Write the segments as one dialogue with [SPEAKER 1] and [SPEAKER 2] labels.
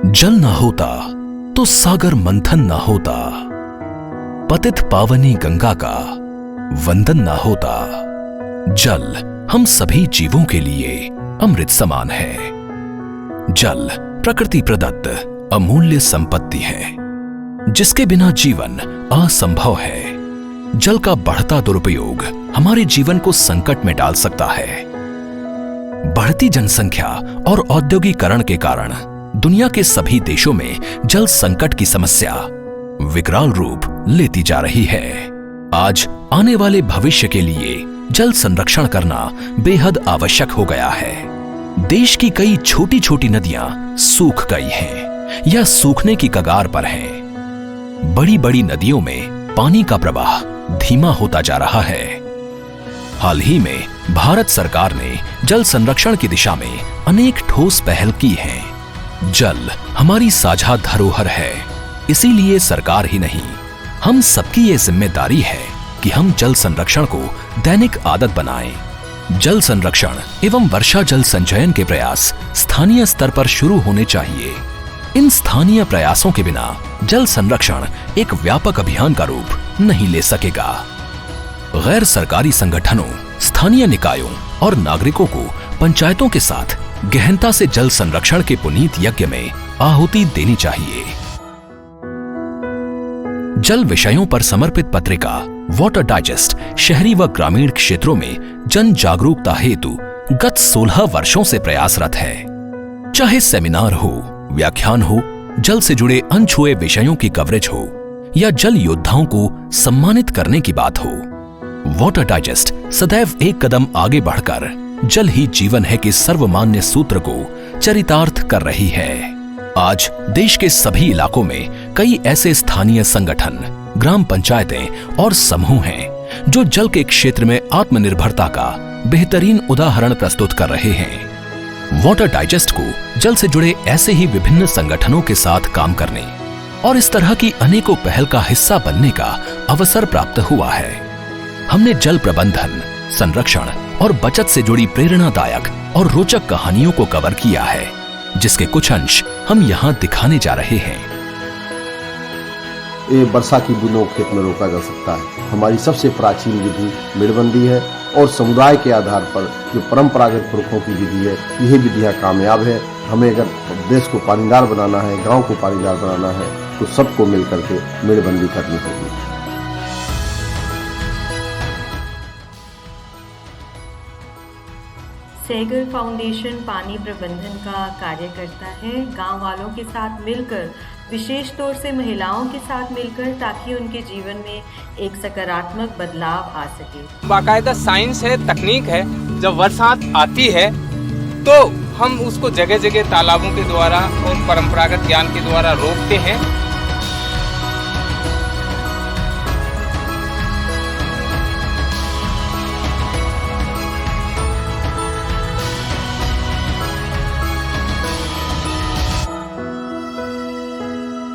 [SPEAKER 1] जल ना होता तो सागर मंथन ना होता, पतित पावनी गंगा का वंदन ना होता। जल हम सभी जीवों के लिए अमृत समान है। जल प्रकृति प्रदत्त अमूल्य संपत्ति है, जिसके बिना जीवन असंभव है। जल का बढ़ता दुरुपयोग हमारे जीवन को संकट में डाल सकता है। बढ़ती जनसंख्या और औद्योगिकरण के कारण दुनिया के सभी देशों में जल संकट की समस्या विकराल रूप लेती जा रही है। आज आने वाले भविष्य के लिए जल संरक्षण करना बेहद आवश्यक हो गया है। देश की कई छोटी छोटी नदियां सूख गई हैं या सूखने की कगार पर हैं। बड़ी बड़ी नदियों में पानी का प्रवाह धीमा होता जा रहा है। हाल ही में भारत सरकार ने जल संरक्षण की दिशा में अनेक ठोस पहल की हैं। जल हमारी साझा धरोहर है, इसीलिए सरकार ही नहीं, हम सबकी ये जिम्मेदारी है कि हम जल संरक्षण को दैनिक आदत बनाएं। जल संरक्षण एवं वर्षा जल संचयन के प्रयास स्थानीय स्तर पर शुरू होने चाहिए। इन स्थानीय प्रयासों के बिना जल संरक्षण एक व्यापक अभियान का रूप नहीं ले सकेगा। गैर सरकारी संगठनों, स्थानीय निकायों और नागरिकों को पंचायतों के साथ गहनता से जल संरक्षण के पुनीत यज्ञ में आहुति देनी चाहिए। जल विषयों पर समर्पित पत्रिका वाटर डाइजेस्ट शहरी व ग्रामीण क्षेत्रों में जन जागरूकता हेतु गत 16 वर्षों से प्रयासरत है। चाहे सेमिनार हो, व्याख्यान हो, जल से जुड़े अनछुए विषयों की कवरेज हो या जल योद्धाओं को सम्मानित करने की बात हो, वाटर डाइजेस्ट सदैव एक कदम आगे बढ़कर जल ही जीवन है के सर्वमान्य सूत्र को चरितार्थ कर रही है। आज देश के सभी इलाकों में कई ऐसे स्थानीय संगठन, ग्राम पंचायतें और समूह हैं जो जल के क्षेत्र में आत्मनिर्भरता का बेहतरीन उदाहरण प्रस्तुत कर रहे हैं। वाटर डाइजेस्ट को जल से जुड़े ऐसे ही विभिन्न संगठनों के साथ काम करने और इस तरह की अनेकों पहल का हिस्सा बनने का अवसर प्राप्त हुआ है। हमने जल प्रबंधन, संरक्षण और बचत से जुड़ी प्रेरणादायक और रोचक कहानियों को कवर किया है, जिसके कुछ अंश हम यहाँ दिखाने जा रहे हैं।
[SPEAKER 2] ये वर्षा की बूंदों को खेत में रोका जा सकता है। हमारी सबसे प्राचीन विधि मेड़बंदी है और समुदाय के आधार पर जो परंपरागत पुरखों की विधि है, यही विधियाँ कामयाब है। हमें अगर देश को पानीदार बनाना है, गांव को पानीदार बनाना है, तो सबको मिलकर के मेड़बंदी करनी होगी।
[SPEAKER 3] सहगल फाउंडेशन पानी प्रबंधन का कार्य करता है गांव वालों के साथ मिलकर, विशेष तौर से महिलाओं के साथ मिलकर, ताकि उनके जीवन में एक सकारात्मक बदलाव आ सके।
[SPEAKER 4] बाकायदा साइंस है, तकनीक है। जब बरसात आती है तो हम उसको जगह जगह तालाबों के द्वारा और परंपरागत ज्ञान के द्वारा रोकते हैं।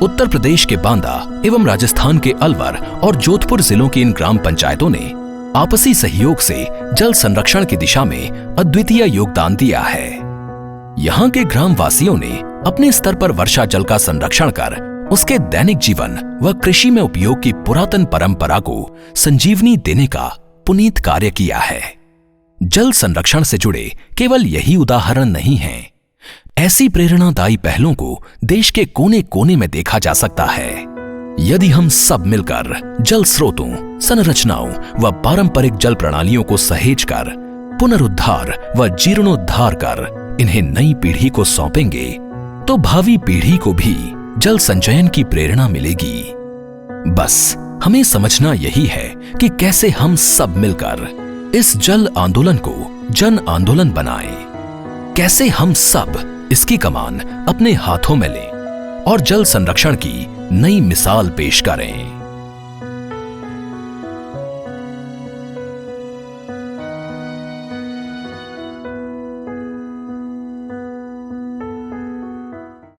[SPEAKER 1] उत्तर प्रदेश के बांदा एवं राजस्थान के अलवर और जोधपुर जिलों की इन ग्राम पंचायतों ने आपसी सहयोग से जल संरक्षण की दिशा में अद्वितीय योगदान दिया है। यहाँ के ग्राम वासियों ने अपने स्तर पर वर्षा जल का संरक्षण कर उसके दैनिक जीवन व कृषि में उपयोग की पुरातन परंपरा को संजीवनी देने का पुनीत कार्य किया है। जल संरक्षण से जुड़े केवल यही उदाहरण नहीं हैं। ऐसी प्रेरणादायी पहलों को देश के कोने कोने में देखा जा सकता है। यदि हम सब मिलकर जल स्रोतों, संरचनाओं व पारंपरिक जल प्रणालियों को सहेज कर, पुनरुद्धार व जीर्णोद्धार कर इन्हें नई पीढ़ी को सौंपेंगे, तो भावी पीढ़ी को भी जल संचयन की प्रेरणा मिलेगी। बस हमें समझना यही है कि कैसे हम सब मिलकर इस जल आंदोलन को जन आंदोलन बनाएं। कैसे हम सब इसकी कमान अपने हाथों में लें और जल संरक्षण की नई मिसाल पेश करें।